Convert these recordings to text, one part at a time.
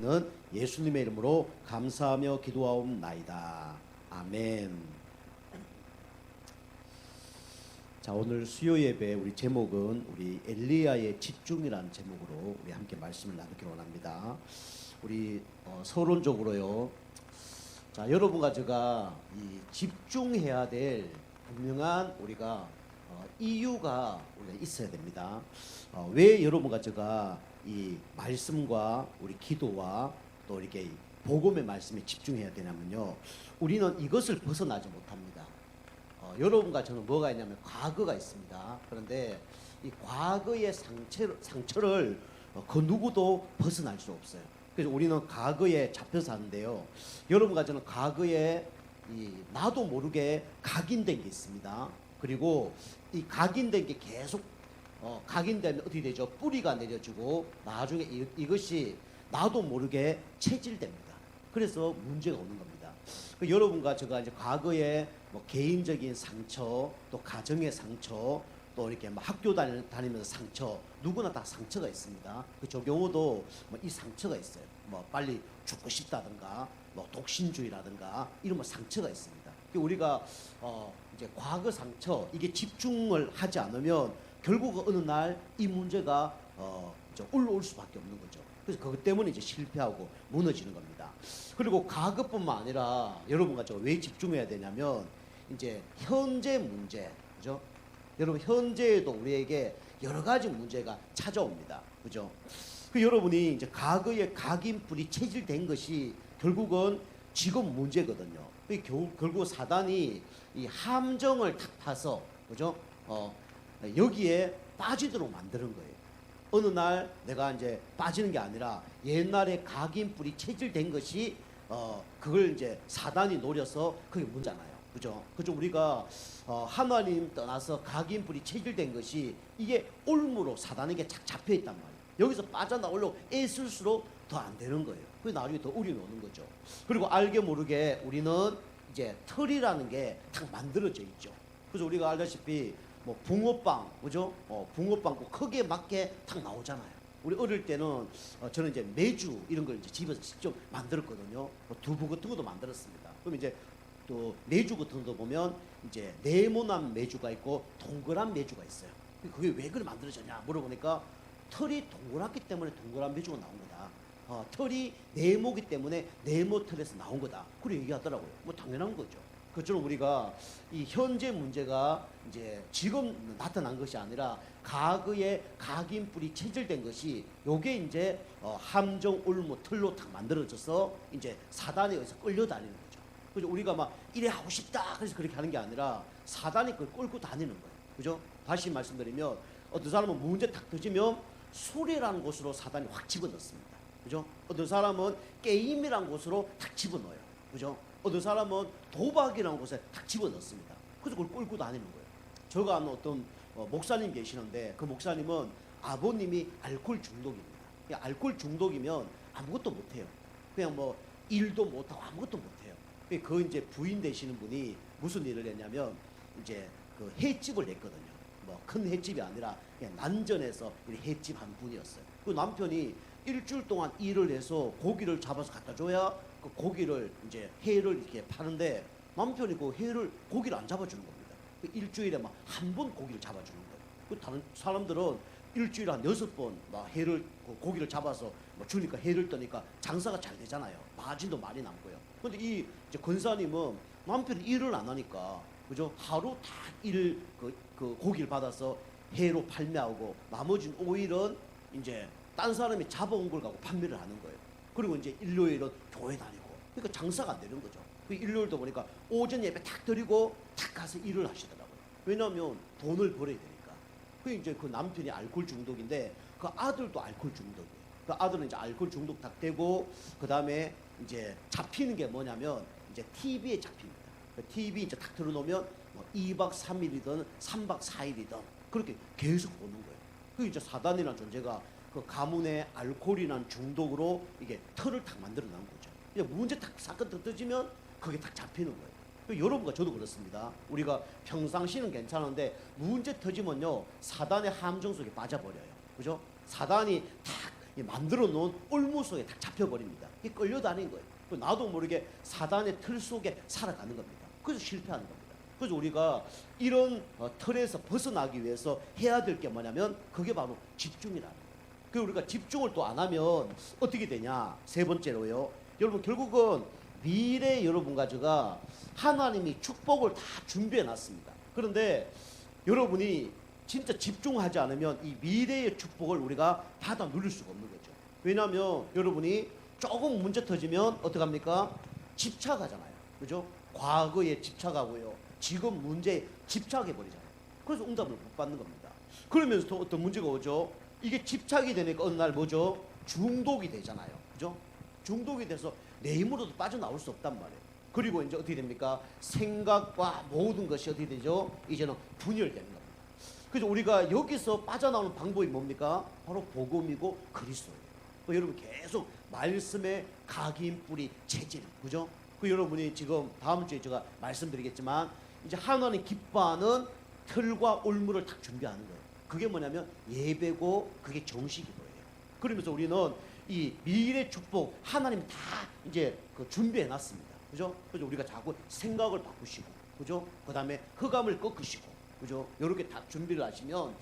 주시는 예수님의 이름으로 감사하며 기도하옵나이다. 아멘. 자, 오늘 수요 예배 우리 제목은 우리 엘리야의 집중이라는 제목으로 우리 함께 말씀을 나누기로 원합니다. 우리 서론적으로요. 자, 여러분과 제가 이 집중해야 될 분명한 우리가 이유가 우리가 있어야 됩니다. 왜 여러분과 제가 이 말씀과 우리 기도와 또 이렇게 복음의 말씀에 집중해야 되냐면요. 우리는 이것을 벗어나지 못합니다. 여러분과 저는 뭐가 있냐면 과거가 있습니다. 그런데 이 과거의 상처를 그 누구도 벗어날 수 없어요. 그래서 우리는 과거에 잡혀 사는데요. 여러분과 저는 과거에 나도 모르게 각인된 게 있습니다. 그리고 이 각인된 게 계속 각인되면 어떻게 되죠? 뿌리가 내려지고 나중에 이것이 나도 모르게 체질됩니다. 그래서 문제가 오는 겁니다. 여러분과 제가 이제 과거에 뭐 개인적인 상처, 또 가정의 상처, 또 이렇게 뭐 학교 다니면서 상처, 누구나 다 상처가 있습니다. 저 경우도 뭐 이 상처가 있어요. 뭐 빨리 죽고 싶다든가, 뭐 독신주의라든가 이런 뭐 상처가 있습니다. 우리가 이제 과거 상처 이게 집중을 하지 않으면 결국 어느 날 이 문제가 이제 올라올 수밖에 없는 거죠. 그래서 그것 때문에 이제 실패하고 무너지는 겁니다. 그리고 과거뿐만 아니라 여러분과 제가 왜 집중해야 되냐면 이제 현재 문제, 그죠? 여러분 현재에도 우리에게 여러 가지 문제가 찾아옵니다, 그죠? 여러분이 이제 과거에 각인뿔이 체질된 것이 결국은 지금 문제거든요. 결국 사단이 이 함정을 탁 파서, 그죠? 여기에 빠지도록 만드는 거예요. 어느 날 내가 이제 빠지는 게 아니라 옛날에 각인뿔이 체질된 것이 그걸 이제 사단이 노려서 그게 문제잖아요. 그죠? 그죠? 우리가 하나님 떠나서 각인뿔이 체질된 것이 이게 올무로 사단에게 착 잡혀 있단 말이에요. 여기서 빠져나오려고 애쓸수록 더 안 되는 거예요. 그래서 나중에 더 우려는 오는 거죠. 그리고 알게 모르게 우리는 이제 털이라는 게 딱 만들어져 있죠. 그래서 우리가 알다시피 뭐 붕어빵, 그죠? 붕어빵 꼭 크게 맞게 딱 나오잖아요. 우리 어릴 때는 저는 이제 메주 이런 걸 이제 집에서 직접 만들었거든요. 두부 같은 것도 만들었습니다. 그럼 이제 또 메주 같은 거 보면 이제 네모난 메주가 있고 동그란 메주가 있어요. 그게 왜 그렇게 만들어졌냐 물어보니까 털이 동그랗기 때문에 동그란 메주가 나온 거다. 털이 네모기 때문에 네모 털에서 나온 거다. 그렇게 얘기하더라고요. 뭐 당연한 거죠. 그처럼 우리가 이 현재 문제가 이제 지금 나타난 것이 아니라 과거에 각인뿔이 체질된 것이 요게 이제 함정 올무 틀로 딱 만들어져서 이제 사단에 의해서 끌려다니는 거죠. 그죠? 우리가 막 이래 하고 싶다 그래서 그렇게 하는 게 아니라 사단이 그걸 끌고 다니는 거예요. 그죠? 다시 말씀드리면 어떤 사람은 문제 딱 터지면 술이라는 곳으로 사단이 확 집어넣습니다. 그죠? 어떤 사람은 게임이라는 곳으로 딱 집어넣어요. 그죠? 어떤 사람은 도박이라는 곳에 딱 집어넣습니다. 그래서 그걸 끌고 다니는 거예요. 제가 아는 어떤 목사님 계시는데 그 목사님은 아버님이 알코올 중독입니다. 알코올 중독이면 아무것도 못해요. 그냥 뭐 일도 못하고 아무것도 못해요. 그 이제 부인 되시는 분이 무슨 일을 했냐면 이제 그 횟집을 냈거든요. 뭐 큰 횟집이 아니라 그냥 난전에서 횟집 한 분이었어요. 그 남편이 일주일 동안 일을 해서 고기를 잡아서 갖다 줘야 그 고기를 이제 회를 이렇게 파는데 남편이 그 고기를 안 잡아주는 겁니다. 그 일주일에 막 한 번 고기를 잡아주는 거예요. 그 다른 사람들은 일주일에 한 6번 막 그 고기를 잡아서 뭐 주니까 회를 떠니까 장사가 잘 되잖아요. 마진도 많이 남고요. 근데 이 이제 권사님은 남편이 일을 안 하니까 그죠? 하루 다 그 고기를 받아서 회로 판매하고 나머지는 5일은 이제 딴 사람이 잡아온 걸 갖고 판매를 하는 거예요. 그리고 이제 일요일은 교회 다니고. 그러니까 장사가 안 되는 거죠. 그 일요일도 보니까 오전 예배 탁 드리고 탁 가서 일을 하시더라고요. 왜냐하면 돈을 벌어야 되니까. 그 이제 그 남편이 알코올 중독인데 그 아들도 알코올 중독이에요. 그 아들은 이제 알코올 중독 딱 되고 그 다음에 이제 잡히는 게 뭐냐면 이제 TV에 잡힙니다. 그 TV 이제 탁 틀어놓으면 뭐 2박 3일이든 3박 4일이든 그렇게 계속 보는 거예요. 그 이제 사단이라는 존재가 그 가문의 알코올이라는 중독으로 이게 털을 탁 만들어 놓은 거죠. 이제 문제 탁 사건 터지면 그게 탁 잡히는 거예요. 여러분과 저도 그렇습니다. 우리가 평상시는 괜찮은데 문제 터지면요 사단의 함정 속에 빠져버려요. 그죠? 사단이 탁 이 만들어 놓은 올무 속에 다 잡혀버립니다. 이 끌려다니는 거예요. 나도 모르게 사단의 틀 속에 살아가는 겁니다. 그래서 실패하는 겁니다. 그래서 우리가 이런 틀에서 벗어나기 위해서 해야 될 게 뭐냐면 그게 바로 집중이라는 거예요. 그 우리가 집중을 또 안 하면 어떻게 되냐? 세 번째로요. 여러분 결국은 미래 여러분과 제가 하나님이 축복을 다 준비해 놨습니다. 그런데 여러분이 진짜 집중하지 않으면 이 미래의 축복을 우리가 받아 누릴 수가 없는 거죠. 왜냐하면 여러분이 조금 문제 터지면 어떡합니까? 집착하잖아요. 그죠? 과거에 집착하고요. 지금 문제에 집착해 버리잖아요. 그래서 응답을 못 받는 겁니다. 그러면서 또 어떤 문제가 오죠? 이게 집착이 되니까 어느 날 뭐죠? 중독이 되잖아요. 그죠? 중독이 돼서 내 힘으로도 빠져나올 수 없단 말이에요. 그리고 이제 어떻게 됩니까? 생각과 모든 것이 어떻게 되죠? 이제는 분열되는 겁니다. 그래서 우리가 여기서 빠져나오는 방법이 뭡니까? 바로 복음이고 그리스도예요. 여러분 계속 말씀의 각인 뿌리 체질, 그죠? 그 여러분이 지금 다음 주에 제가 말씀드리겠지만 이제 하나님 기뻐하는 틀과 올무를 딱 준비하는 거예요. 그게 뭐냐면 예배고 그게 정식이고예요. 그러면서 우리는 이 미래 축복 하나님 다 이제 그 준비해 놨습니다. 그죠? 그래서 우리가 자꾸 생각을 바꾸시고, 그죠? 그 다음에 흑암을 꺾으시고, 그죠? 이렇게 다 준비를 하시면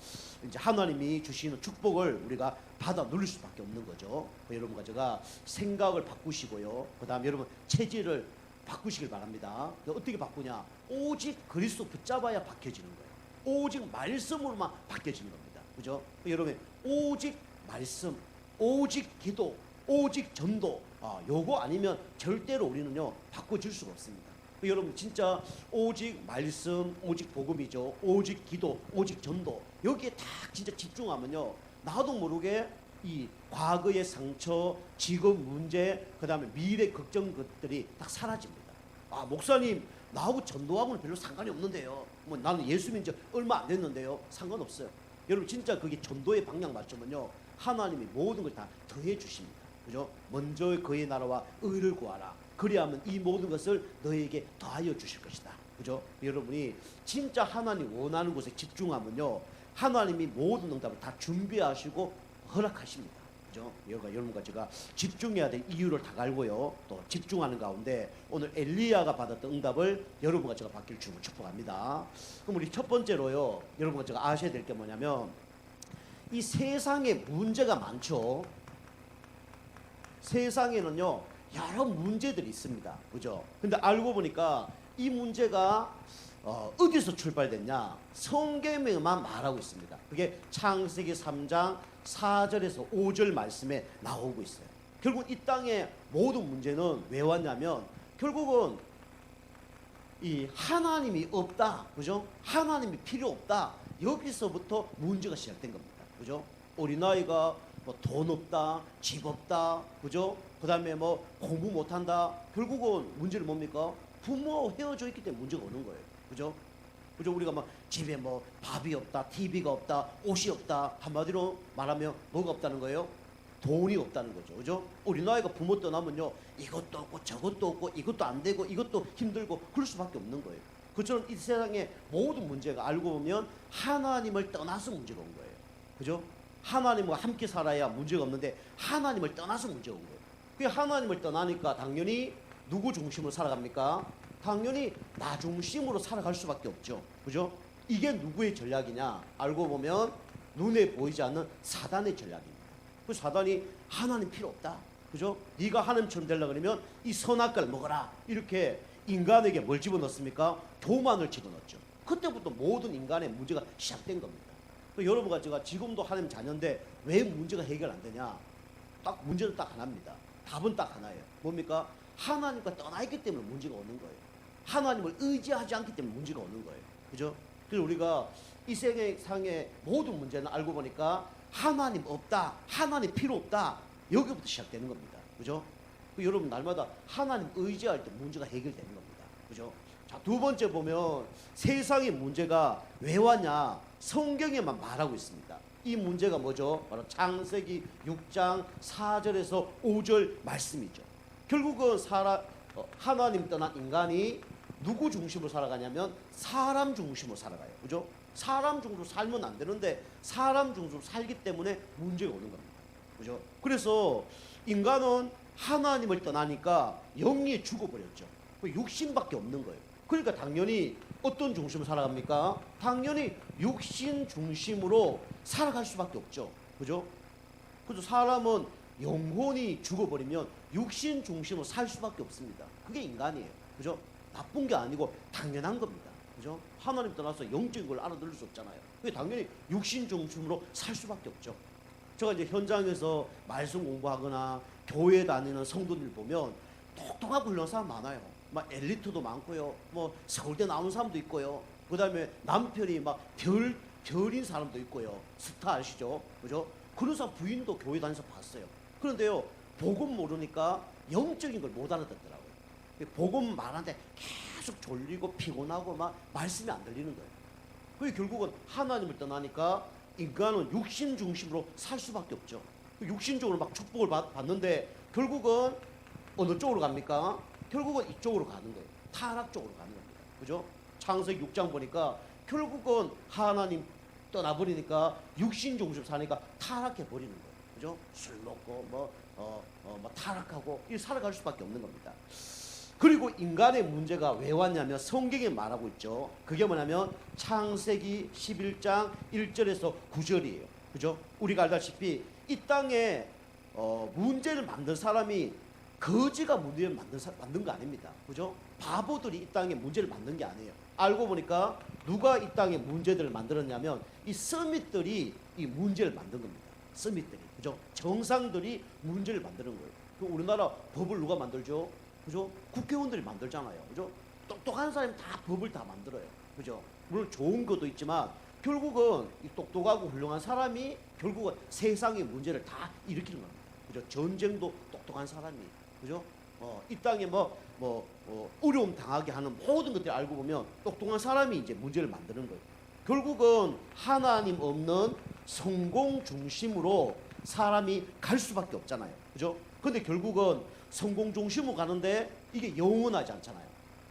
이제 하나님이 주시는 축복을 우리가 받아 누릴 수밖에 없는 거죠. 여러분과 제가 생각을 바꾸시고요. 그 다음에 여러분 체질을 바꾸시길 바랍니다. 어떻게 바꾸냐? 오직 그리스도 붙잡아야 바뀌어지는 거예요. 오직 말씀으로만 바뀌어지는 겁니다. 그죠? 여러분 오직 말씀, 오직 기도, 오직 전도, 요거 아니면 절대로 우리는요 바꿔질 수가 없습니다. 여러분 진짜 오직 말씀, 오직 복음이죠. 오직 기도, 오직 전도. 여기에 딱 진짜 집중하면요 나도 모르게 이 과거의 상처, 지금 문제, 그 다음에 미래 걱정 것들이 딱 사라집니다. 목사님 나하고 전도하고는 별로 상관이 없는데요. 뭐 나는 예수 믿은 지 얼마 안 됐는데요. 상관없어요. 여러분 진짜 그게 전도의 방향 맞추면요 하나님이 모든 걸 다 더해 주십니다. 그죠? 먼저 그의 나라와 의를 구하라. 그리하면 이 모든 것을 너에게 더하여 주실 것이다. 그죠? 여러분이 진짜 하나님 원하는 곳에 집중하면요 하나님이 모든 응답을 다 준비하시고 허락하십니다. 그죠? 여러분과 제가 집중해야 될 이유를 다 알고요. 또 집중하는 가운데 오늘 엘리야가 받았던 응답을 여러분과 제가 받기를 주고 축복합니다. 그럼 우리 첫 번째로요. 여러분과 제가 아셔야 될 게 뭐냐면 이 세상에 문제가 많죠. 세상에는요 여러 문제들이 있습니다. 그죠? 근데 알고 보니까 이 문제가 어디서 출발됐냐? 성경에만 말하고 있습니다. 그게 창세기 3장 4절에서 5절 말씀에 나오고 있어요. 결국 이 땅의 모든 문제는 왜 왔냐면 결국은 이 하나님이 없다. 그죠? 하나님이 필요 없다. 여기서부터 문제가 시작된 겁니다. 그죠? 어린아이가 뭐 돈 없다, 집 없다, 그죠? 그 다음에 뭐 공부 못한다. 결국은 문제는 뭡니까? 부모 헤어져 있기 때문에 문제가 오는 거예요. 그죠? 그죠? 우리가 막 집에 뭐 밥이 없다, TV가 없다, 옷이 없다. 한마디로 말하면 뭐가 없다는 거예요? 돈이 없다는 거죠. 그죠? 어린아이가 부모 떠나면요. 이것도 없고 저것도 없고 이것도 안 되고 이것도 힘들고 그럴 수밖에 없는 거예요. 그처럼 이 세상의 모든 문제가 알고 보면 하나님을 떠나서 문제가 온 거예요. 그죠? 하나님과 함께 살아야 문제가 없는데 하나님을 떠나서 문제가 온 거예요. 그 하나님을 떠나니까 당연히 누구 중심으로 살아갑니까? 당연히 나 중심으로 살아갈 수밖에 없죠. 그죠? 이게 누구의 전략이냐? 알고 보면 눈에 보이지 않는 사단의 전략입니다. 그 사단이 하나님 필요 없다. 그죠? 네가 하나님처럼 되려고 그러면 이 선악과를 먹어라. 이렇게 인간에게 뭘 집어넣습니까? 교만을 집어넣었죠. 그때부터 모든 인간의 문제가 시작된 겁니다. 여러분과 제가 지금도 하나님 자녀인데 왜 문제가 해결 안 되냐? 딱 문제는 딱 하나입니다. 답은 딱 하나예요. 뭡니까? 하나님과 떠나 있기 때문에 문제가 오는 거예요. 하나님을 의지하지 않기 때문에 문제가 오는 거예요. 그죠? 그래서 우리가 이 세상의 모든 문제는 알고 보니까 하나님 없다, 하나님 필요 없다, 여기부터 시작되는 겁니다. 그죠? 여러분 날마다 하나님 의지할 때 문제가 해결되는 겁니다. 그죠? 자, 두 번째 보면 세상의 문제가 왜 왔냐? 성경에만 말하고 있습니다. 이 문제가 뭐죠? 바로 창세기 6장 4절에서 5절 말씀이죠. 결국은 하나님 떠난 인간이 누구 중심으로 살아가냐면 사람 중심으로 살아가요. 그죠? 사람 중심으로 살면 안 되는데 사람 중심으로 살기 때문에 문제가 오는 겁니다. 그죠? 그래서 인간은 하나님을 떠나니까 영이 죽어버렸죠. 육신밖에 없는 거예요. 그러니까 당연히 어떤 중심으로 살아갑니까? 당연히 육신 중심으로 살아갈 수밖에 없죠. 그죠? 그래서 사람은 영혼이 죽어버리면 육신 중심으로 살 수밖에 없습니다. 그게 인간이에요. 그죠? 나쁜 게 아니고 당연한 겁니다. 그죠? 하나님 떠나서 영적인 걸 알아들을 수 없잖아요. 그게 당연히 육신 중심으로 살 수밖에 없죠. 제가 이제 현장에서 말씀 공부하거나 교회 다니는 성도들 보면 똑똑하고 훌륭한 사람 많아요. 막 엘리트도 많고요. 뭐 서울대 나온 사람도 있고요. 그다음에 남편이 막 별인 사람도 있고요. 스타 아시죠? 그죠? 그런 사람 부인도 교회 다니면서 봤어요. 그런데요, 복음 모르니까 영적인 걸 못 알아듣더라고요. 복음 말하는데 계속 졸리고 피곤하고 막 말씀이 안 들리는 거예요. 그게 결국은 하나님을 떠나니까 인간은 육신 중심으로 살 수밖에 없죠. 육신적으로 막 축복을 받는데 결국은 어느 쪽으로 갑니까? 결국은 이쪽으로 가는 거예요. 타락 쪽으로 가는 겁니다. 그죠? 창세기 6장 보니까 결국은 하나님 떠나버리니까 육신 중심 사니까 타락해 버리는 거예요. 그죠? 술 먹고 뭐 타락하고 이 살아갈 수밖에 없는 겁니다. 그리고 인간의 문제가 왜 왔냐면 성경에 말하고 있죠. 그게 뭐냐면 창세기 11장 1절에서 9절이에요. 그죠? 우리가 알다시피 이 땅에 문제를 만든 사람이 거지가 문제를 만든 거 아닙니다. 그죠? 바보들이 이 땅에 문제를 만든 게 아니에요. 알고 보니까 누가 이 땅에 문제들을 만들었냐면 이 서밋들이 이 문제를 만든 겁니다. 서밋들이. 그죠? 정상들이 문제를 만드는 거예요. 우리나라 법을 누가 만들죠? 그죠? 국회의원들이 만들잖아요. 그죠? 똑똑한 사람이 다 법을 다 만들어요. 그죠? 물론 좋은 것도 있지만 결국은 이 똑똑하고 훌륭한 사람이 결국은 세상의 문제를 다 일으키는 겁니다. 그죠? 전쟁도 똑똑한 사람이. 그죠? 이 땅에 어려움 당하게 하는 모든 것들을 알고 보면 똑똑한 사람이 이제 문제를 만드는 거예요. 결국은 하나님 없는 성공 중심으로 사람이 갈 수밖에 없잖아요. 그죠? 근데 결국은 성공 중심으로 가는데 이게 영원하지 않잖아요.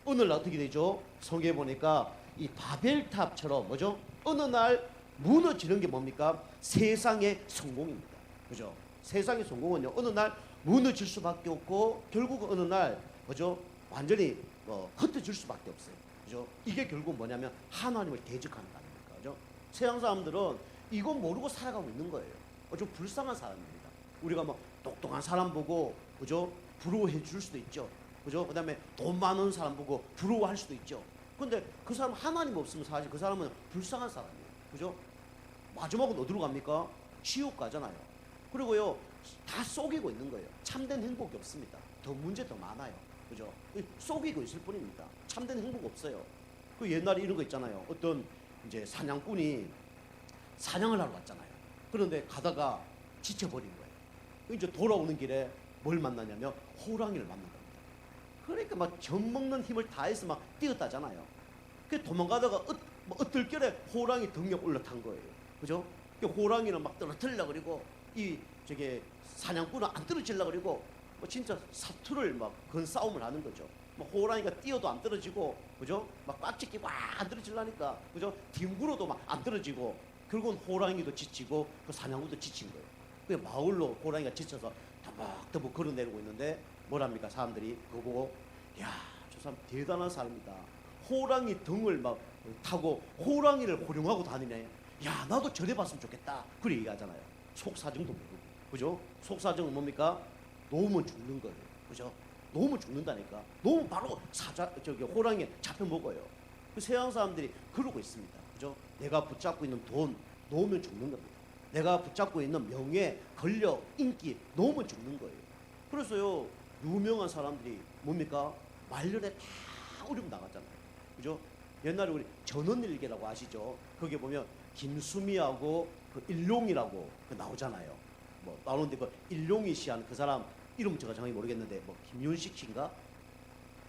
어느 날 어떻게 되죠? 성경에 보니까 이 바벨탑처럼 뭐죠? 어느 날 무너지는 게 뭡니까? 세상의 성공입니다. 그죠? 세상의 성공은요, 어느 날 무너질 수밖에 없고 결국은 어느 날 뭐죠? 완전히 흩어질 수밖에 없어요. 그죠? 이게 결국 뭐냐면 하나님을 대적하는 거 아닙니까? 그죠? 세상 사람들은 이거 모르고 살아가고 있는 거예요. 좀 불쌍한 사람입니다. 우리가 뭐 똑똑한 사람 보고 그죠? 부러워해 줄 수도 있죠. 그죠? 그다음에 돈 많은 사람 보고 부러워할 수도 있죠. 근데 그 사람 하나님 없으면 사실 그 사람은 불쌍한 사람이에요. 그죠? 마지막은 어디로 갑니까? 지옥 가잖아요. 그리고요, 다 속이고 있는 거예요. 참된 행복이 없습니다. 더 문제 더 많아요. 그죠? 속이고 있을 뿐입니다. 참된 행복 없어요. 그 옛날에 이런 거 있잖아요. 어떤 이제 사냥꾼이 사냥을 하러 갔잖아요. 그런데 가다가 지쳐버린 거예요. 이제 돌아오는 길에 뭘 만나냐면 호랑이를 만난 겁니다. 그러니까 막 젖먹는 힘을 다해서 막 뛰었다잖아요. 그 도망가다가 어떨결에 호랑이 등에 올라탄 거예요. 그죠? 그 호랑이는 막 떨어뜨리려고 그리고 저게 사냥꾼은 안 떨어지려고 그리고 진짜 사투를 막 건 싸움을 하는 거죠. 호랑이가 뛰어도 안 떨어지고, 그죠? 막 꽉찍기 안 떨어지려니까, 그죠? 뒹굴어도 막 안 떨어지고, 결국은 호랑이도 지치고 그 사냥꾼도 지친 거예요. 그 마을로 호랑이가 지쳐서 더벅더벅 걸어내리고 있는데 뭐랍니까? 사람들이 그거 보고, 야, 저 사람 대단한 사람이다. 호랑이 등을 막 타고 호랑이를 호령하고 다니네. 야, 나도 저래 봤으면 좋겠다. 그래 얘기하잖아요. 속사정도 모르고. 그죠? 속사정은 뭡니까? 놓으면 죽는 거예요. 그죠? 놓으면 죽는다니까. 놓으면 바로 호랑이에 잡혀 먹어요. 그 서양 사람들이 그러고 있습니다. 그죠? 내가 붙잡고 있는 돈 놓으면 죽는 겁니다. 내가 붙잡고 있는 명예, 권력, 인기 놓으면 죽는 거예요. 그래서요, 유명한 사람들이 뭡니까? 말년에 다 어려움 나갔잖아요. 그죠? 옛날에 우리 전원일기라고 아시죠? 거기에 보면 김수미하고 그 일용이라고 나오잖아요. 나오는데 그 일용이 씨한 그 사람 이름 제가 정확히 모르겠는데 김윤식 씨인가?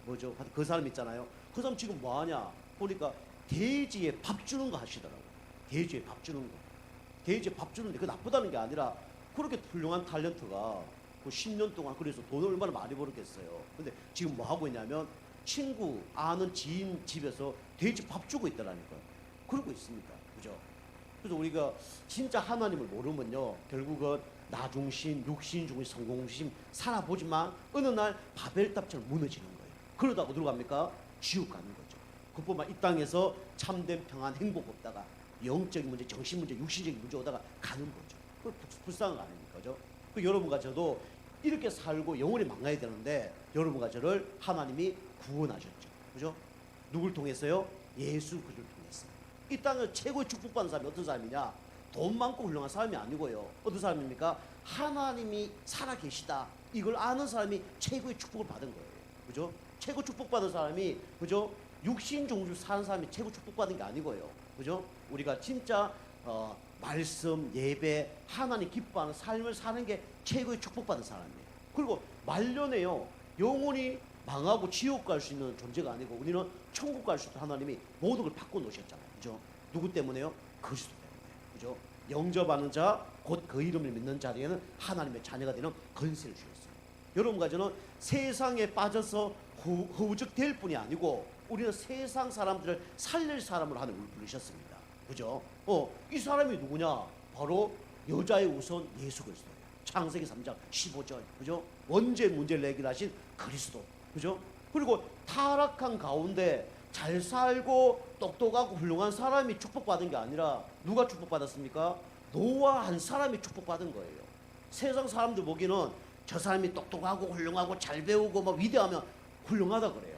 뭐죠? 그 사람 있잖아요. 그 사람 지금 뭐 하냐? 보니까 돼지에 밥 주는 거 하시더라고요. 돼지에 밥 주는 거. 돼지에 밥 주는데 그 나쁘다는 게 아니라 그렇게 훌륭한 탤런트가 그 10년 동안 그래서 돈을 얼마나 많이 벌었겠어요. 근데 지금 뭐 하고 있냐면 친구, 아는 지인 집에서 돼지 밥 주고 있더라니까요. 그러고 있습니다. 그죠? 그래서 우리가 진짜 하나님을 모르면요, 결국은 나중심, 육신 중심, 성공심 살아보지만 어느 날 바벨탑처럼 무너지는 거예요. 그러다 어디로 갑니까? 지옥 가는 거죠. 그뿐만 이 땅에서 참된 평안, 행복 없다가 영적인 문제, 정신 문제, 육신적인 문제 오다가 가는 거죠. 그 불쌍한 거 아닙니까? 그죠? 그 여러분과 저도 이렇게 살고 영원히 망가야 되는데 여러분과 저를 하나님이 구원하셨죠. 그죠? 누굴 통해서요? 예수 그리스도를 통해서. 이 땅에 최고의 축복받는 사람이 어떤 사람이냐? 돈 많고 훌륭한 사람이 아니고요. 어떤 사람입니까? 하나님이 살아계시다. 이걸 아는 사람이 최고의 축복을 받은 거예요. 그죠? 최고 축복받은 사람이, 그죠? 육신 종주 사는 사람이 최고 축복받은 게 아니고요. 그죠? 우리가 진짜 말씀, 예배, 하나님 기뻐하는 삶을 사는 게 최고의 축복받은 사람이에요. 그리고 말년에요, 영원히 망하고 지옥 갈 수 있는 존재가 아니고 우리는 천국 갈 수 있는 하나님이 모든 걸 바꿔 놓으셨잖아요. 그죠? 누구 때문에요? 그리스도 때문에. 그죠? 영접하는 자, 곧 그 이름을 믿는 자에게는 하나님의 자녀가 되는 권세를 주셨어요. 여러분과 저는 세상에 빠져서 허우적될 뿐이 아니고 우리는 세상 사람들을 살릴 사람으로 하나님을 부르셨습니다. 그죠? 이 사람이 누구냐? 바로 여자의 우선 예수 그리스도예요. 창세기 3장 15절. 그죠? 원죄 문제를 해결하신 그리스도. 그죠? 그리고 타락한 가운데 잘 살고 똑똑하고 훌륭한 사람이 축복받은 게 아니라 누가 축복받았습니까? 노아 한 사람이 축복받은 거예요. 세상 사람들 보기에는 저 사람이 똑똑하고 훌륭하고 잘 배우고 막 위대하면 훌륭하다 그래요.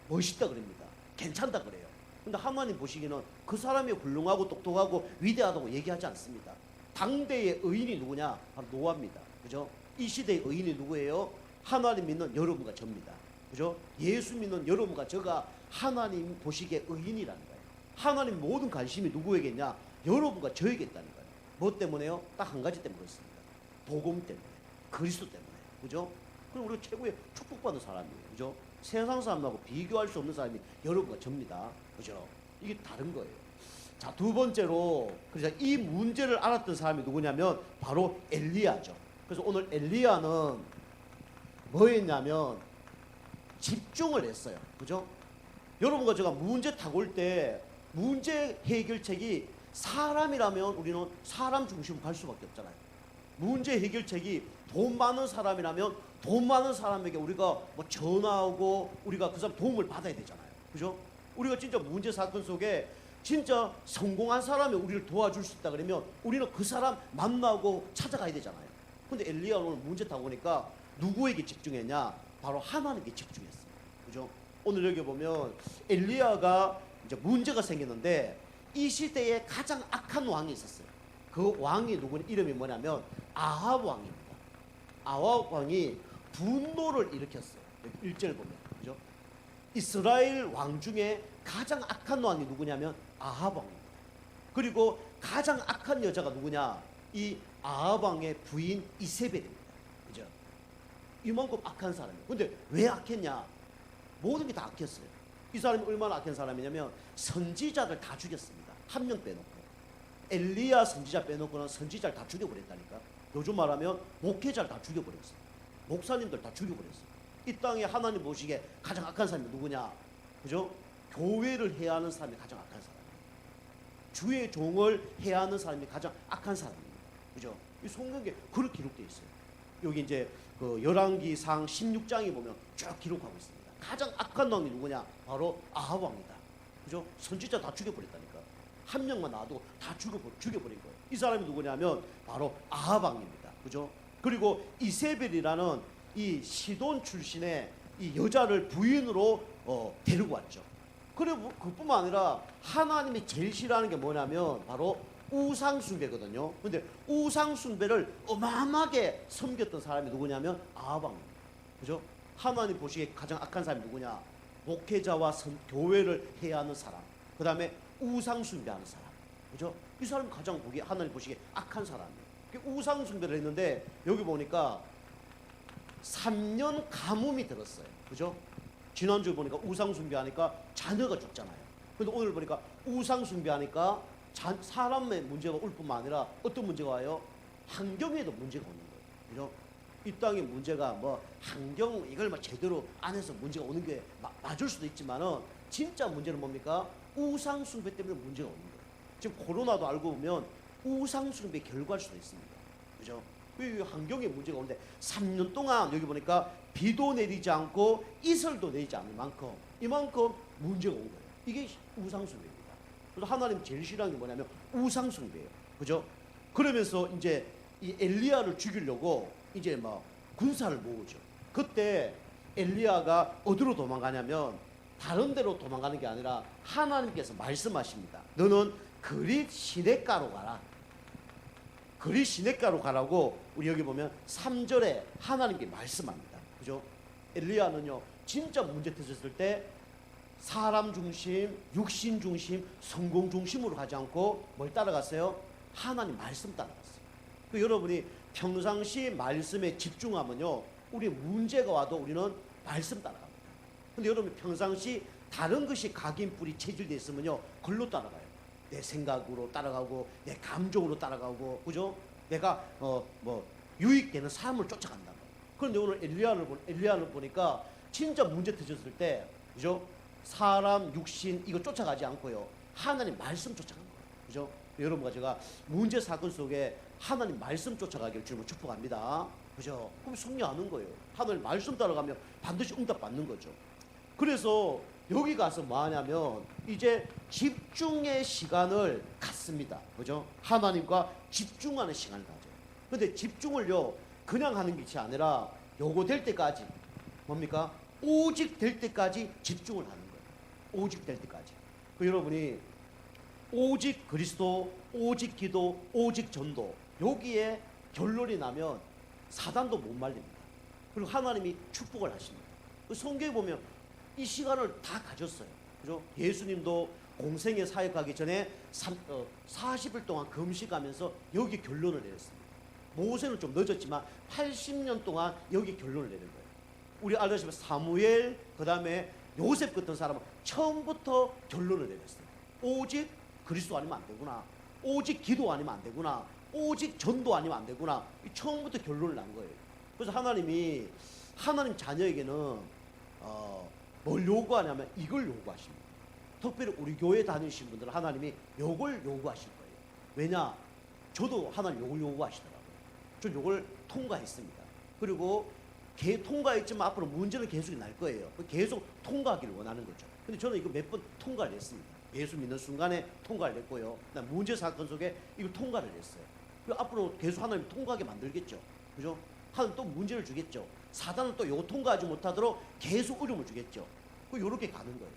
멋있다 그럽니다. 괜찮다 그래요. 근데 하나님 보시기에는 그 사람이 훌륭하고 똑똑하고 위대하다고 얘기하지 않습니다. 당대의 의인이 누구냐? 바로 노아입니다. 그죠? 이 시대의 의인이 누구예요? 하나님 믿는 여러분과 저입니다. 그죠? 예수 믿는 여러분과 저가 하나님 보시기에 의인이라는 거예요. 하나님 모든 관심이 누구에게냐? 여러분과 저에게 있다는 거예요. 뭐 때문에요? 딱 한 가지 때문에 그렇습니다. 복음 때문에, 그리스도 때문에. 그죠? 그리고 우리가 최고의 축복받은 사람이에요. 그죠? 세상 사람하고 비교할 수 없는 사람이 여러분과 저입니다. 그죠? 이게 다른 거예요. 자, 두 번째로, 그래서 이 문제를 알았던 사람이 누구냐면 바로 엘리야죠. 그래서 오늘 엘리야는 뭐 했냐면 집중을 했어요. 그죠? 여러분과 제가 문제 타고 올 때 문제 해결책이 사람이라면 우리는 사람 중심으로 갈 수밖에 없잖아요. 문제 해결책이 돈 많은 사람이라면 돈 많은 사람에게 우리가 뭐 전화하고 우리가 그 사람 도움을 받아야 되잖아요. 그죠? 우리가 진짜 문제 사건 속에 진짜 성공한 사람이 우리를 도와줄 수 있다 그러면 우리는 그 사람 만나고 찾아가야 되잖아요. 근데 엘리야는 오늘 문제 타고 오니까 누구에게 집중했냐? 바로 하나님께 집중했어요. 그죠? 오늘 여기 보면 엘리야가 이제 문제가 생겼는데 이 시대에 가장 악한 왕이 있었어요. 그 왕이 누구냐? 이름이 뭐냐면 아합 왕입니다. 아합 왕이 분노를 일으켰어요. 1절 보면. 그죠? 이스라엘 왕 중에 가장 악한 왕이 누구냐면 아합 왕입니다. 그리고 가장 악한 여자가 누구냐? 이 아합 왕의 부인 이세벨입니다. 그죠? 이만큼 악한 사람이에요. 근데 왜 악했냐? 모든 게 다 악했어요. 이 사람이 얼마나 악한 사람이냐면 선지자들 다 죽였습니다. 한 명 빼놓고. 엘리야 선지자 빼놓고는 선지자를 다 죽여버렸다니까. 요즘 말하면 목회자를 다 죽여버렸어요. 목사님들 다 죽여버렸어요. 이 땅에 하나님 보시기에 가장 악한 사람이 누구냐? 그죠? 교회를 해야 하는 사람이 가장 악한 사람이에요. 주의 종을 해야 하는 사람이 가장 악한 사람입니다. 그죠? 이 성경에 그렇게 기록되어 있어요. 여기 이제 그 열왕기상 16장에 보면 쭉 기록하고 있습니다. 가장 악한 왕이 누구냐? 바로 아합 왕이다. 그죠? 선지자 다 죽여버렸다니까. 한 명만 놔도 다 죽여버린 거예요. 이 사람이 누구냐면 바로 아합 왕입니다. 그죠? 그리고 이세벨이라는 이 시돈 출신의 이 여자를 부인으로 데리고 왔죠. 그리고 그뿐만 아니라 하나님이 제일 싫어하는 게 뭐냐면 바로 우상숭배거든요. 근데 우상숭배를 어마어마하게 섬겼던 사람이 누구냐면 아합 왕입니다. 그죠? 하나님 보시기에 가장 악한 사람이 누구냐? 목회자와 교회를 해야 하는 사람. 그 다음에 우상숭배하는 사람. 그죠? 이 사람이 가장 보기에 하나님 보시기에 악한 사람이에요. 우상숭배를 했는데 여기 보니까 3년 가뭄이 들었어요. 그죠? 지난주에 보니까 우상숭배하니까 자녀가 죽잖아요. 근데 오늘 보니까 우상숭배하니까 사람의 문제가 올 뿐만 아니라 어떤 문제가 와요? 환경에도 문제가 오는 거예요. 그죠? 이 땅의 문제가 뭐 환경 이걸 막 제대로 안 해서 문제가 오는 게 맞을 수도 있지만은 진짜 문제는 뭡니까? 우상숭배 때문에 문제가 오는 거예요. 지금 코로나도 알고 보면 우상숭배 결과일 수도 있습니다. 그죠? 그 환경에 문제가 오는데 3년 동안 여기 보니까 비도 내리지 않고 이슬도 내리지 않을 만큼 이만큼 문제가 온 거예요. 이게 우상숭배입니다. 그래서 하나님 제일 싫어하는 게 뭐냐면 우상숭배예요. 그죠? 그러면서 이제 이 엘리야를 죽이려고 이제 막 군사를 모으죠. 그때 엘리야가 어디로 도망가냐면 다른 데로 도망가는 게 아니라 하나님께서 말씀하십니다. 너는 그릿 시냇가로 가라. 그릿 시냇가로 가라고 우리 여기 보면 3절에 하나님께 말씀합니다. 그죠? 엘리야는요 진짜 문제 터졌을 때 사람 중심, 육신 중심, 성공 중심으로 가지 않고 뭘 따라갔어요? 하나님 말씀 따라갔어요. 그 여러분이 평상시 말씀에 집중하면요 우리 문제가 와도 우리는 말씀 따라갑니다. 근데 여러분 평상시 다른 것이 각인뿔이 체질되어 있으면요 글로 따라가요. 내 생각으로 따라가고 내 감정으로 따라가고 그죠? 내가 유익되는 삶을 쫓아간다. 그런데 오늘 엘리야를 보니까 진짜 문제 터졌을 때 그죠? 사람 육신 이거 쫓아가지 않고요 하나님 말씀 쫓아간 거예요. 그죠? 여러분과 제가 문제 사건 속에 하나님 말씀 쫓아가기를 주님을 축복합니다. 그죠? 그럼 승리하는 거예요. 하나님 말씀 따라가면 반드시 응답 받는 거죠. 그래서 여기 가서 뭐 하냐면 이제 집중의 시간을 갖습니다. 그죠? 하나님과 집중하는 시간을 가져요. 근데 집중을요 그냥 하는 것이 아니라 요거 될 때까지 뭡니까? 오직 될 때까지 집중을 하는 거예요. 오직 될 때까지. 그 여러분이 오직 그리스도, 오직 기도, 오직 전도 여기에 결론이 나면 사단도 못 말립니다. 그리고 하나님이 축복을 하십니다. 그 성경에 보면 이 시간을 다 가졌어요. 그죠? 예수님도 공생에 사역하기 전에 40일 동안 금식하면서 여기 결론을 내렸습니다. 모세는 좀 늦었지만 80년 동안 여기 결론을 내린 거예요. 우리 알다시피 사무엘 그 다음에 요셉 같은 사람은 처음부터 결론을 내렸어요. 오직 그리스도 아니면 안 되구나. 오직 기도 아니면 안 되구나. 오직 전도 아니면 안 되구나. 처음부터 결론을 난 거예요. 그래서 하나님이 하나님 자녀에게는 뭘 요구하냐면 이걸 요구하십니다. 특별히 우리 교회 다니신 분들은 하나님이 요걸 요구하실 거예요. 왜냐? 저도 하나님 요걸 요구하시더라고요. 전 요걸 통과했습니다. 그리고 통과했지만 앞으로 문제는 계속 날 거예요. 계속 통과하기를 원하는 거죠. 근데 저는 이거 몇 번 통과를 했습니다. 예수 믿는 순간에 통과를 했고요. 문제 사건 속에 이거 통과를 했어요. 그리고 앞으로 계속 하나님 통과하게 만들겠죠. 그죠? 하나님 또 문제를 주겠죠. 사단은 또 이거 통과하지 못하도록 계속 어려움을 주겠죠. 이렇게 가는 거예요.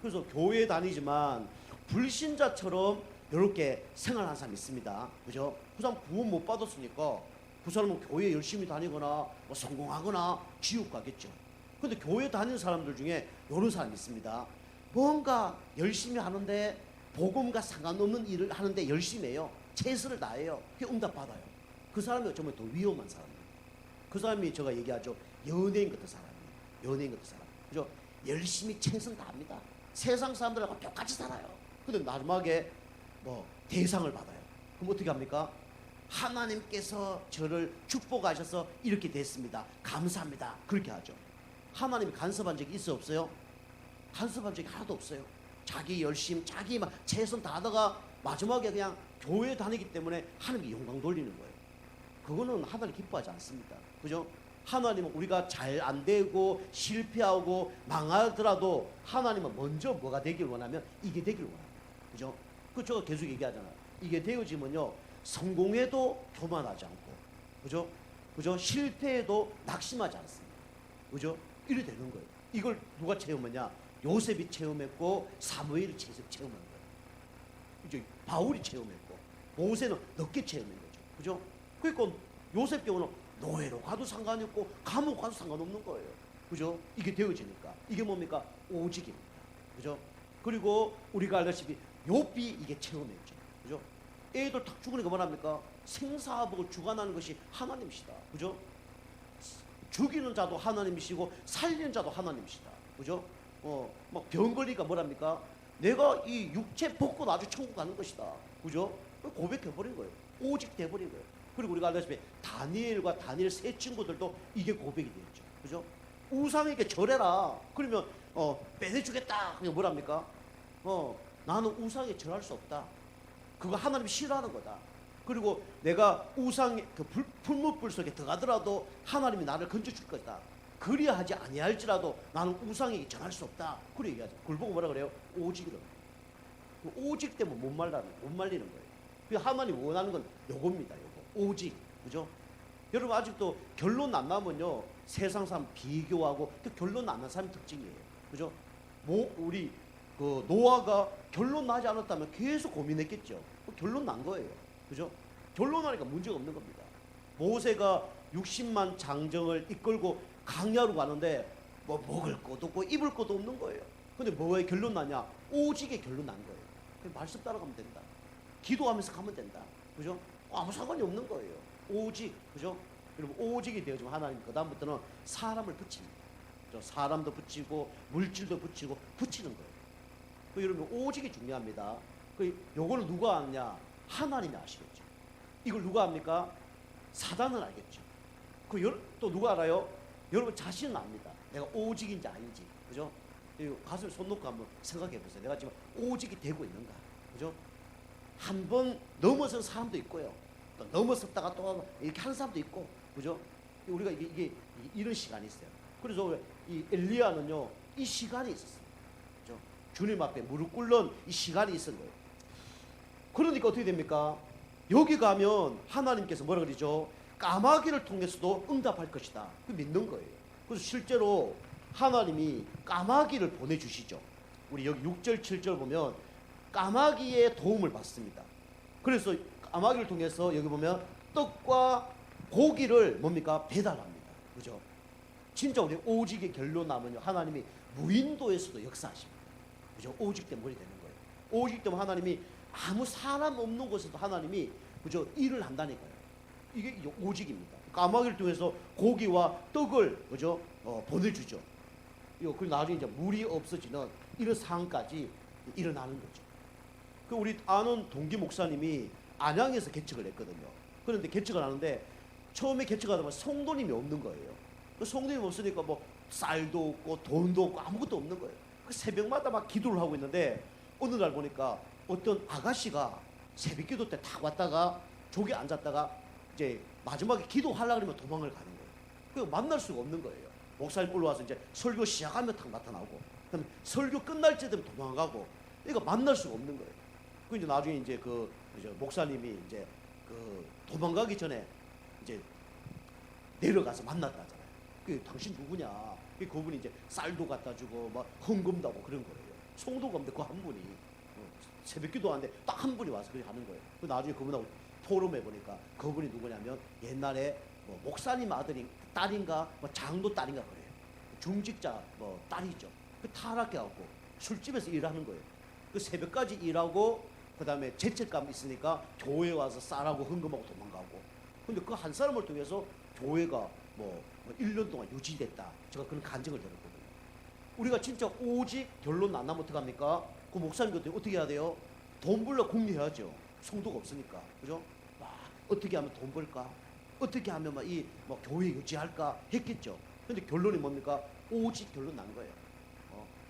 그래서 교회 다니지만 불신자처럼 이렇게 생활하는 사람이 있습니다. 그죠? 그 사람 구원 못 받았으니까 그 사람은 교회 열심히 다니거나 뭐 성공하거나 지옥 가겠죠. 근데 교회 다니는 사람들 중에 이런 사람이 있습니다. 뭔가 열심히 하는데 복음과 상관없는 일을 하는데 열심히 해요. 최선을 다해요. 그게 응답 받아요. 그 사람이 정말 더 위험한 사람이에요. 그 사람이 제가 얘기하죠. 연예인 같은 사람이에요. 연예인 같은 사람. 그죠? 열심히 최선 다합니다. 세상 사람들하고 똑같이 살아요. 근데 마지막에 뭐 대상을 받아요. 그럼 어떻게 합니까? 하나님께서 저를 축복하셔서 이렇게 됐습니다. 감사합니다. 그렇게 하죠. 하나님이 간섭한 적이 있어 없어요? 간섭한 적이 하나도 없어요. 자기 열심, 자기 막 최선 다하다가 마지막에 그냥 교회 다니기 때문에 하나님께 영광 돌리는 거예요. 그거는 하나님 기뻐하지 않습니다. 그죠? 하나님은 우리가 잘 안 되고 실패하고 망하더라도 하나님은 먼저 뭐가 되길 원하면 이게 되길 원합니다. 그죠? 그 제가 계속 얘기하잖아요. 이게 되어지면요 성공해도 교만하지 않고 그죠? 그죠? 실패해도 낙심하지 않습니다. 그죠? 이래 되는 거예요. 이걸 누가 체험했냐? 요셉이 체험했고 사무엘이 체험한 거예요. 이제 바울이 체험했고 모세는 늦게 체험한 거죠. 그죠? 그러니까 요셉 경우는 노예로 가도 상관이 없고 감옥 가도 상관없는 거예요. 그죠? 이게 되어지니까 이게 뭡니까? 오직입니다. 그죠? 그리고 우리가 알다시피 욥이 이게 체험했죠. 그죠? 애들 탁 죽으니까 뭐랍니까? 생사복을 주관하는 것이 하나님이시다. 그죠? 죽이는 자도 하나님이시고 살리는 자도 하나님이시다. 그죠? 막 병 걸리니까 뭐랍니까? 내가 이 육체 벗고 나중에 천국 가는 것이다. 그죠? 고백해버린 거예요. 오직 돼버린 거예요. 그리고 우리가 알다시피 다니엘과 다니엘 세 친구들도 이게 고백이 되었죠. 그죠? 우상에게 절해라. 그러면 빼내주겠다. 그냥 뭐랍니까? 나는 우상에 절할 수 없다. 그거 하나님이 싫어하는 거다. 그리고 내가 우상 그 풀무불 속에 들어가더라도 하나님이 나를 건져줄 것이다. 그리하지 아니할지라도 나는 우상에게 전할 수 없다. 그래 얘기하죠. 그걸 보고 뭐라 그래요? 오직이라고. 오직 때문에 못 말리는 거예요. 하나님 원하는 건 요겁니다. 요거 오직. 그죠? 여러분 아직도 결론 안 나면요 세상 사람 비교하고 그 결론 안 난 사람의 특징이에요. 그죠? 우리 그 노아가 결론 나지 않았다면 계속 고민했겠죠. 결론 난 거예요. 그죠? 결론 나니까 문제가 없는 겁니다. 모세가 60만 장정을 이끌고 강야로 가는데 뭐 먹을 것도 없고 입을 것도 없는 거예요. 근데 뭐에 결론 나냐? 오직에 결론 난 거예요. 말씀 따라가면 된다. 기도하면서 가면 된다. 그죠? 아무 상관이 없는 거예요. 오직. 그죠? 여러분 오직이 되어지면 하나님 그 다음부터는 사람을 붙입니다. 그죠? 사람도 붙이고 물질도 붙이고 붙이는 거예요. 여러분 오직이 중요합니다. 요거는 누가 아느냐? 하나님이 아시겠죠. 이걸 누가 압니까? 사단은 알겠죠. 또 누가 알아요? 여러분 자신은 압니다. 내가 오직인지 아닌지. 그죠? 가슴에 손 놓고 한번 생각해 보세요. 내가 지금 오직이 되고 있는가? 그죠? 한 번 넘어선 사람도 있고요. 또 넘어섰다가 또 이렇게 하는 사람도 있고. 그죠? 우리가 이게 이런 시간이 있어요. 그래서 이 엘리야는요, 이 시간이 있었어요. 그죠? 주님 앞에 무릎 꿇는 이 시간이 있은 거예요. 그러니까 어떻게 됩니까? 여기 가면 하나님께서 뭐라 그러죠? 까마귀를 통해서도 응답할 것이다. 그 믿는 거예요. 그래서 실제로 하나님이 까마귀를 보내주시죠. 우리 여기 6절 7절 보면 까마귀의 도움을 받습니다. 그래서 까마귀를 통해서 여기 보면 떡과 고기를 뭡니까? 배달합니다. 그죠? 진짜 우리 오직의 결론 나면요 하나님이 무인도에서도 역사하십니다. 그죠? 오직 때문에 되는 거예요. 오직 때문에 하나님이 아무 사람 없는 곳에도 하나님이 그죠? 일을 한다니까요. 이게 오직입니다. 까마귀를 통해서 고기와 떡을 그죠? 보내주죠. 그 나중에 이제 물이 없어지는 이런 상황까지 일어나는 거죠. 그 우리 아는 동기 목사님이 안양에서 개척을 했거든요. 그런데 개척을 하는데 처음에 개척하다 보면 성도님이 없는 거예요. 그 성도님이 없으니까 뭐 쌀도 없고 돈도 없고 아무것도 없는 거예요. 그 새벽마다 막 기도를 하고 있는데 어느 날 보니까 어떤 아가씨가 새벽 기도 때 탁 왔다가 조기 앉았다가 이제 마지막에 기도하려고 그러면 도망을 가는 거예요. 그 만날 수가 없는 거예요. 목사님 올라와서 이제 설교 시작하면 탁 나타나고, 그다음에 설교 끝날 때 되면 도망가고, 이거 만날 수가 없는 거예요. 그 이제 나중에 이제 목사님이 이제 도망가기 전에 이제 내려가서 만났다잖아요. 그 당신 누구냐? 그분이 이제 쌀도 갖다 주고 막 헌금도 하고 그런 거예요. 성도가 없는데 그 한 분이 새벽기도 하는데 딱 한 분이 와서 그렇게 하는 거예요. 그 나중에 그분하고 포럼해 보니까 그분이 누구냐면 옛날에 뭐 목사님 아들이 딸인가 뭐 장도 딸인가 그래요. 중직자 뭐 딸이죠. 그 타락해갖고 술집에서 일하는 거예요. 그 새벽까지 일하고 그 다음에 죄책감 있으니까 교회 와서 쌀하고 헌금하고 도망가고. 근데 그 한 사람을 통해서 교회가 뭐 1년 동안 유지됐다. 제가 그런 간증을 들었거든요. 우리가 진짜 오직 결론 안 나면 어떡합니까? 그 목사님 어떻게 해야 돼요? 돈 벌러 공리해야죠. 성도가 없으니까. 그죠? 어떻게 하면 돈 벌까? 어떻게 하면 뭐 교회 유지할까? 했겠죠. 근데 결론이 뭡니까? 오직 결론 난 거예요.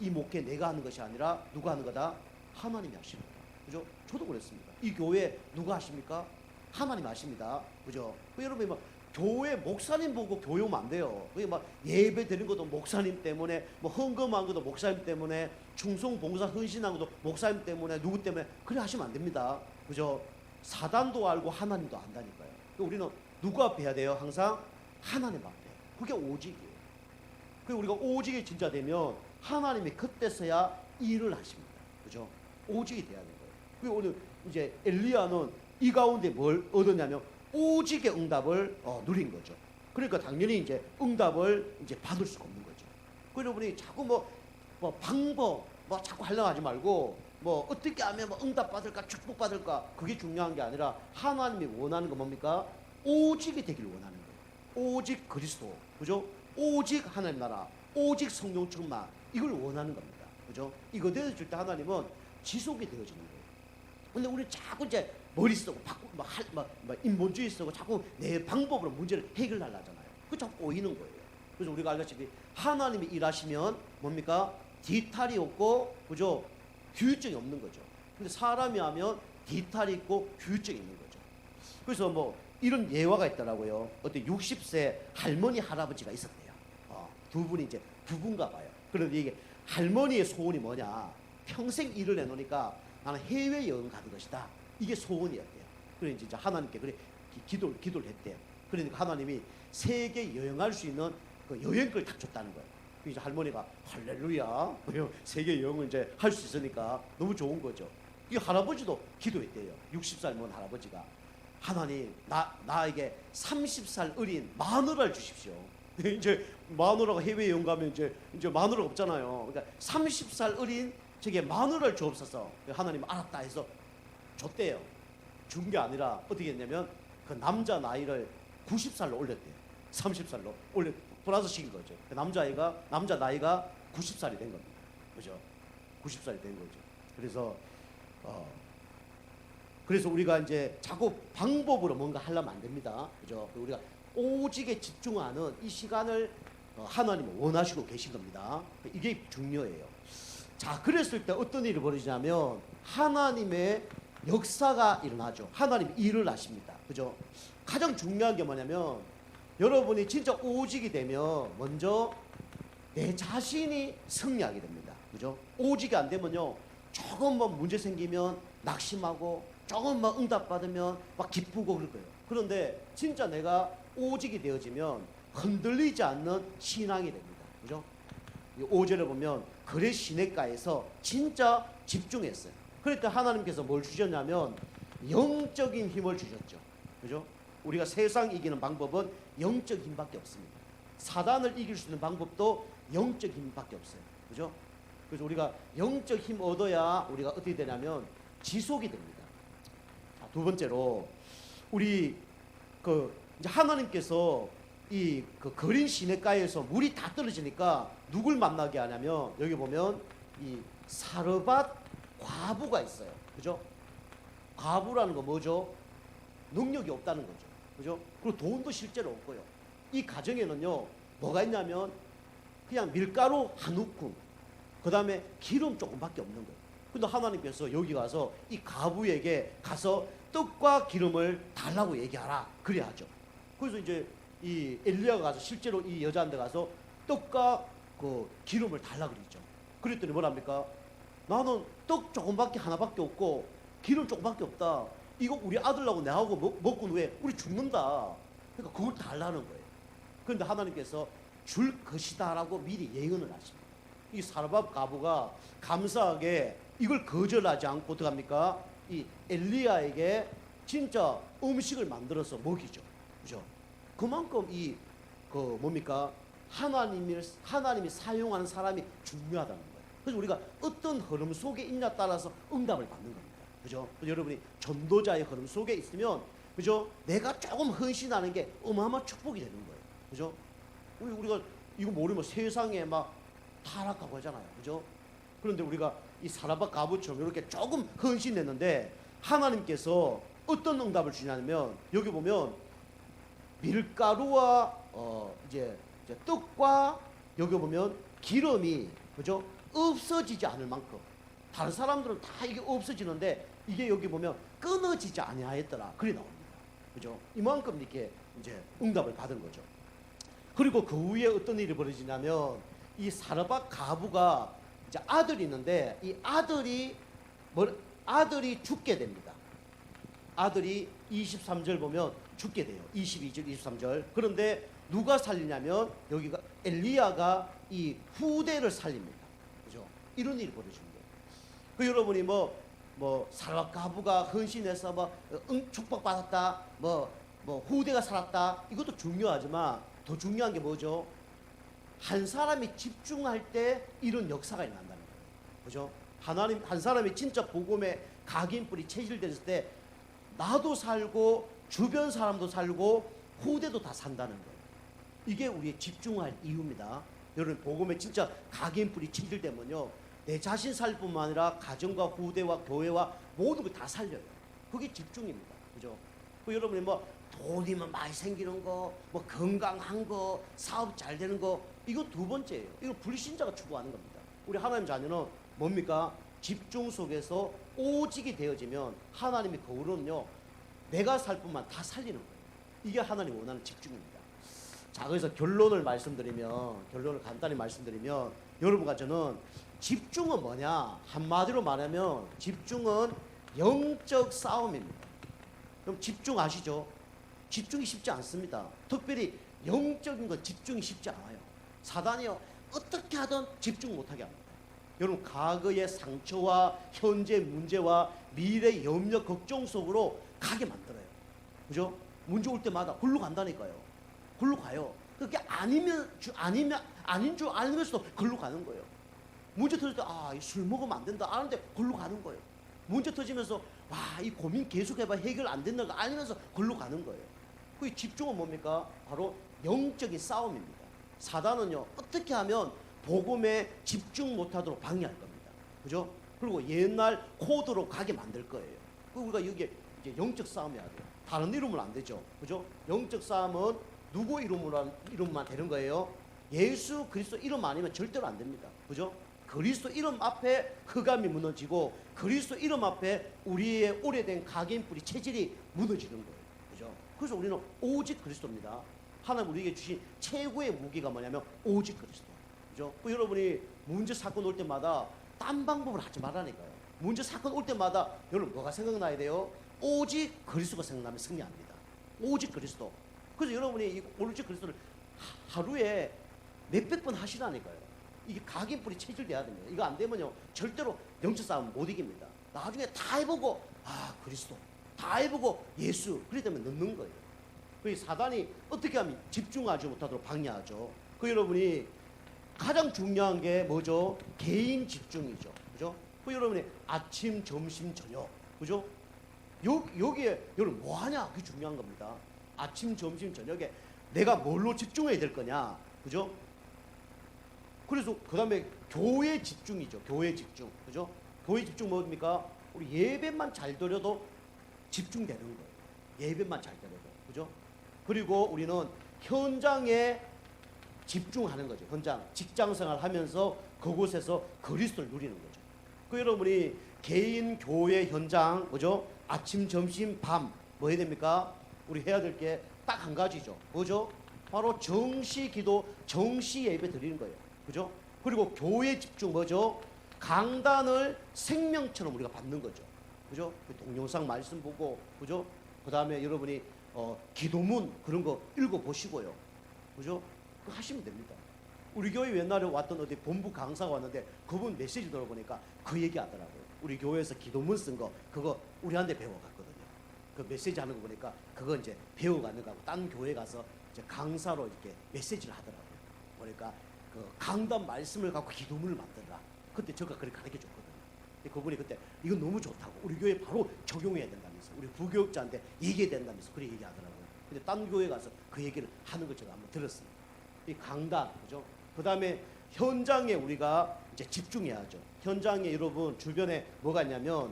이 목회 내가 하는 것이 아니라 누가 하는 거다? 하나님이 하시는 거다. 그죠? 저도 그랬습니다. 이 교회 누가 하십니까? 하나님 하십니다. 그죠? 여러분 막 교회 목사님 보고 교회 오면 안 돼요. 그게 막 예배 드리는 것도 목사님 때문에, 뭐 헌금한 것도 목사님 때문에, 충성 봉사 헌신한 것도 목사님 때문에, 누구 때문에 그래 하시면 안 됩니다. 그죠? 사단도 알고 하나님도 안다니까요. 우리는 누구 앞에 해야 돼요? 항상 하나님 앞에. 그게 오직이에요. 그리고 우리가 오직이 진짜 되면 하나님이 그때서야 일을 하십니다. 그죠? 오직이 돼야 되는 거예요. 그리고 오늘 이제 엘리야는 이 가운데 뭘 얻었냐면 오직의 응답을 누린 거죠. 그러니까 당연히 이제 응답을 이제 받을 수가 없는 거죠. 그리고 우리 자꾸 뭐 방법 자꾸 하려고 하지 말고 뭐 어떻게 하면 뭐 응답 받을까 축복 받을까 그게 중요한 게 아니라 하나님이 원하는 건 뭡니까? 오직이 되기를 원하는 거예요. 오직 그리스도, 그죠? 오직 하나님 나라, 오직 성령 충만, 이걸 원하는 겁니다. 그죠? 이거 되어줄 때 하나님은 지속이 되어지는 거예요. 근데 우리 자꾸 이제 머리 쓰고 인본주의 쓰고 자꾸 내 방법으로 문제를 해결하려 하잖아요. 그 자꾸 꼬이는 거예요. 그래서 우리가 알다시피 하나님이 일하시면 뭡니까? 뒤탈이 없고, 그죠? 휴유증이 없는 거죠. 근데 사람이 하면 뒤탈이 있고 휴유증이 있는 거죠. 그래서 뭐 이런 예화가 있더라고요. 어떤 60세 할머니 할아버지가 있었대요. 두 분이 이제 부부인가 봐요. 그런데 이게 할머니의 소원이 뭐냐? 평생 일을 해놓으니까 나는 해외 여행 가는 것이다. 이게 소원이었대요. 그래 이제 하나님께 그래 기도를 했대요. 그러니까 하나님이 세계 여행할 수 있는 그 여행권을 다 줬다는 거예요. 이제 할머니가 할렐루야, 세계 여행을 이제 할 수 있으니까 너무 좋은 거죠. 이 할아버지도 기도했대요. 60살 먹은 할아버지가 하나님 나에게 30살 어린 마누라를 주십시오. 이제 마누라가 해외 여행 가면 이제 마누라가 없잖아요. 그러니까 30살 어린 저게 마누라를 주옵소서. 하나님 알았다 해서 줬대요. 준 게 아니라 어떻게 했냐면 그 남자 나이를 90살로 올렸대요. 30살로 플러스 시킨 거죠. 그 남자 나이가 90살이 된 겁니다. 그죠? 90살이 된 거죠. 그래서 우리가 이제 자꾸 방법으로 뭔가 하려면 안 됩니다. 그죠? 우리가 오직에 집중하는 이 시간을 하나님은 원하시고 계신 겁니다. 이게 중요해요. 자, 그랬을 때 어떤 일이 벌어지냐면 하나님의 역사가 일어나죠. 하나님 일을 하십니다. 그죠? 가장 중요한 게 뭐냐면 여러분이 진짜 오직이 되면 먼저 내 자신이 승리하게 됩니다. 그죠? 오직이 안 되면요, 조금만 문제 생기면 낙심하고 조금만 응답받으면 막 기쁘고 그럴 거예요. 그런데 진짜 내가 오직이 되어지면 흔들리지 않는 신앙이 됩니다. 그죠? 5절에 보면 그래 시냇가에서 진짜 집중했어요. 그러니까 하나님께서 뭘 주셨냐면 영적인 힘을 주셨죠. 그죠? 우리가 세상 이기는 방법은 영적 힘밖에 없습니다. 사단을 이길 수 있는 방법도 영적 힘밖에 없어요. 그죠? 그래서 우리가 영적 힘 얻어야 우리가 어떻게 되냐면 지속이 됩니다. 자, 두 번째로 우리 이제 하나님께서 이 거린 시냇가에서 물이 다 떨어지니까 누굴 만나게 하냐면 여기 보면 이 사르밧 과부가 있어요. 그죠? 과부라는 거 뭐죠? 능력이 없다는 거죠. 그죠? 그리고 돈도 실제로 없고요. 이 가정에는요, 뭐가 있냐면 그냥 밀가루 한 움큼, 그 다음에 기름 조금밖에 없는 거예요. 근데 하나님께서 여기 가서 이 과부에게 가서 떡과 기름을 달라고 얘기하라. 그래야 하죠. 그래서 이제 이 엘리야가 가서 실제로 이 여자한테 가서 떡과 그 기름을 달라고 그랬죠. 그랬더니 뭐랍니까? 나는 떡 조금밖에 하나밖에 없고 기름 조금밖에 없다. 이거 우리 아들하고 내하고 먹고 왜 우리 죽는다. 그러니까 그걸 달라는 거예요. 그런데 하나님께서 줄 것이다라고 미리 예언을 하십니다. 이 사르밧 과부가 감사하게 이걸 거절하지 않고 어떡합니까? 이 엘리야에게 진짜 음식을 만들어서 먹이죠. 그죠? 그만큼 뭡니까? 하나님이 사용하는 사람이 중요하다는 거예요. 그래서 우리가 어떤 흐름 속에 있냐에 따라서 응답을 받는 겁니다. 그죠? 여러분이 전도자의 흐름 속에 있으면, 그죠? 내가 조금 헌신하는 게 어마어마한 축복이 되는 거예요. 그죠? 우리가 이거 모르면 세상에 막 타락하고 하잖아요. 그죠? 그런데 우리가 이 사르밧 과부처럼 이렇게 조금 헌신했는데 하나님께서 어떤 응답을 주냐면 여기 보면 밀가루와 이제 떡과 여기 보면 기름이, 그죠? 없어지지 않을 만큼, 다른 사람들은 다 이게 없어지는데 이게 여기 보면 끊어지지 아니하였더라. 그래 나옵니다. 그죠? 이만큼 이렇게 이제 응답을 받은 거죠. 그리고 그 후에 어떤 일이 벌어지냐면 이 사르밧 과부가 이제 아들이 있는데 이 아들이 죽게 됩니다. 아들이 23절 보면 죽게 돼요. 22절, 23절. 그런데 누가 살리냐면 여기가 엘리야가 이 후대를 살립니다. 그죠? 이런 일이 벌어진 거예요. 그 여러분이 사르밧 과부가 헌신해서 축복받았다, 후대가 살았다, 이것도 중요하지만 더 중요한 게 뭐죠? 한 사람이 집중할 때 이런 역사가 일어난다는 거예요. 그죠? 한 사람이 진짜 복음의 각인뿔이 체질됐을 때 나도 살고 주변 사람도 살고 후대도 다 산다는 거예요. 이게 우리의 집중할 이유입니다. 여러분, 복음에 진짜 각인뿔이 체질되면요, 내 자신 살 뿐만 아니라 가정과 후대와 교회와 모든 걸 다 살려요. 그게 집중입니다. 그죠? 여러분이 돈이 많이 생기는 거, 건강한 거, 사업 잘 되는 거, 이거 두 번째예요. 이거 불신자가 추구하는 겁니다. 우리 하나님 자녀는 뭡니까? 집중 속에서 오직이 되어지면 하나님이 거울은요, 내가 살 뿐만 다 살리는 거예요. 이게 하나님 원하는 집중입니다. 자, 그래서 결론을 간단히 말씀드리면 여러분과 저는 집중은 뭐냐? 한마디로 말하면 집중은 영적 싸움입니다. 그럼 집중하시죠? 집중이 쉽지 않습니다. 특별히 영적인 건 집중이 쉽지 않아요. 사단이요, 어떻게 하든 집중 못하게 합니다. 여러분, 과거의 상처와 현재 문제와 미래 염려 걱정 속으로 가게 만들어요. 그죠? 문제 올 때마다 굴러 간다니까요. 굴러 가요. 그게 아닌 줄 알면서도 굴러 가는 거예요. 문제 터질 때, 술 먹으면 안 된다 아는데 굴러 가는 거예요. 문제 터지면서, 이 고민 계속해봐 해결 안 된다는 거 알면서 굴러 가는 거예요. 그 집중은 뭡니까? 바로 영적인 싸움입니다. 사단은요, 어떻게 하면 복음에 집중 못하도록 방해할 겁니다. 그죠? 그리고 옛날 코드로 가게 만들 거예요. 우리가 여기에 이제 영적 싸움해야 돼요. 다른 이름은 안 되죠. 그죠? 영적 싸움은 누구 이름만 되는 거예요? 예수 그리스도 이름 아니면 절대로 안 됩니다. 그죠? 그리스도 이름 앞에 흑암이 무너지고 그리스도 이름 앞에 우리의 오래된 각인뿌리 체질이 무너지는 거예요. 그죠? 그래서 우리는 오직 그리스도입니다. 하나님 우리에게 주신 최고의 무기가 뭐냐면 오직 그리스도. 그죠? 여러분이 문제 사건 올 때마다 딴 방법을 하지 말라니까요. 문제 사건 올 때마다 여러분 뭐가 생각나야 돼요? 오직 그리스도가 생각나면 승리합니다. 오직 그리스도. 그래서 여러분이 이 오직 그리스도를 하루에 몇백 번 하시라니까요. 이게 각인뿌리 체질돼야 됩니다. 이거 안 되면요 절대로 영적 싸움 못 이깁니다. 나중에 다 해보고 그리스도, 다 해보고 예수, 그렇기 때문에 넣는 거예요. 그 사단이 어떻게 하면 집중하지 못하도록 방해하죠. 그 여러분이 가장 중요한 게 뭐죠? 개인 집중이죠. 그죠? 그 여러분이 아침, 점심, 저녁, 그죠? 여기에 여러분 뭐 하냐? 그게 중요한 겁니다. 아침, 점심, 저녁에 내가 뭘로 집중해야 될 거냐? 그죠? 그래서 그 다음에 교회 집중이죠. 교회 집중. 그죠? 교회 집중 뭡니까? 우리 예배만 잘 드려도 집중되는 거예요. 예배만 잘 드려도. 그죠? 그리고 우리는 현장에 집중하는 거죠. 현장, 직장 생활 하면서 그곳에서 그리스도를 누리는 거죠. 그 여러분이 개인 교회 현장, 그죠? 아침, 점심, 밤, 뭐 해야 됩니까? 우리 해야 될 게 딱 한 가지죠. 뭐죠? 바로 정시 기도, 정시 예배 드리는 거예요. 그죠? 그리고 교회 집중 뭐죠? 강단을 생명처럼 우리가 받는 거죠. 그죠? 동영상 말씀 보고, 그죠? 그 다음에 여러분이 기도문 그런 거 읽어보시고요. 그죠? 그거 하시면 됩니다. 우리 교회 옛날에 왔던 어디 본부 강사가 왔는데 그분 메시지 들어보니까 그 얘기 하더라고요. 우리 교회에서 기도문 쓴 거 그거 우리한테 배워갔거든요. 그 메시지 하는 거 보니까 그거 이제 배워가는 거하고 딴 교회 가서 이제 강사로 이렇게 메시지를 하더라고요. 그러니까 그 강단 말씀을 갖고 기도문을 만들라. 그때 제가 그렇게 가르쳐 줬거든요. 그분이 그때 이건 너무 좋다고 우리 교회에 바로 적용해야 된다면서 우리 부교육자한테 얘기해야 된다면서 그렇게 얘기하더라고요. 근데 딴 교회 가서 그 얘기를 하는 걸 제가 한번 들었습니다. 이 강단, 그죠? 그 다음에 현장에 우리가 이제 집중해야죠. 현장에 여러분 주변에 뭐가 있냐면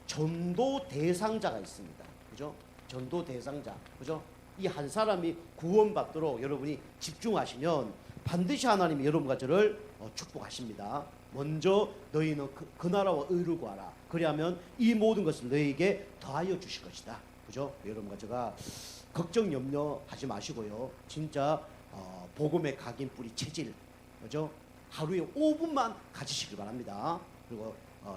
전도 대상자가 있습니다. 그죠? 전도 대상자, 그죠? 이 한 사람이 구원받도록 여러분이 집중하시면 반드시 하나님이 여러분과 저를 축복하십니다. 먼저 너희는 그 나라와 의를 구하라. 그리하면 이 모든 것을 너희에게 더하여 주실 것이다. 그죠? 여러분과 제가 걱정 염려하지 마시고요. 진짜 복음의 각인뿌리 체질, 그죠? 하루에 5분만 가지시길 바랍니다. 그리고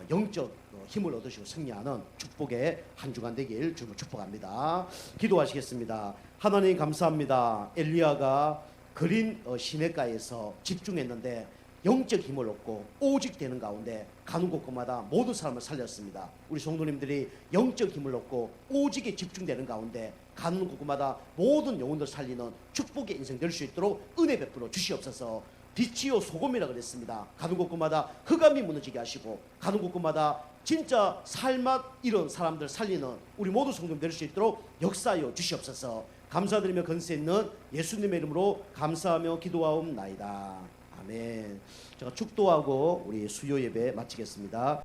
영적 힘을 얻으시고 승리하는 축복의 한 주간 되길 주로 축복합니다. 기도하시겠습니다. 하나님 감사합니다. 엘리야가 그린 시냇가에서 집중했는데 영적 힘을 얻고 오직 되는 가운데 가는 곳곳마다 모든 사람을 살렸습니다. 우리 성도님들이 영적 힘을 얻고 오직에 집중되는 가운데 가는 곳곳마다 모든 영혼들 살리는 축복의 인생 될 수 있도록 은혜 베풀어 주시옵소서. 빛이요 소금이라 그랬습니다. 가는 곳곳마다 흑암이 무너지게 하시고 가는 곳곳마다 진짜 삶맛 이런 사람들 살리는 우리 모두 성도님 될 수 있도록 역사하여 주시옵소서. 감사드리며 건세 있는 예수님의 이름으로 감사하며 기도하옵나이다. 아멘. 제가 축도하고 우리 수요 예배 마치겠습니다.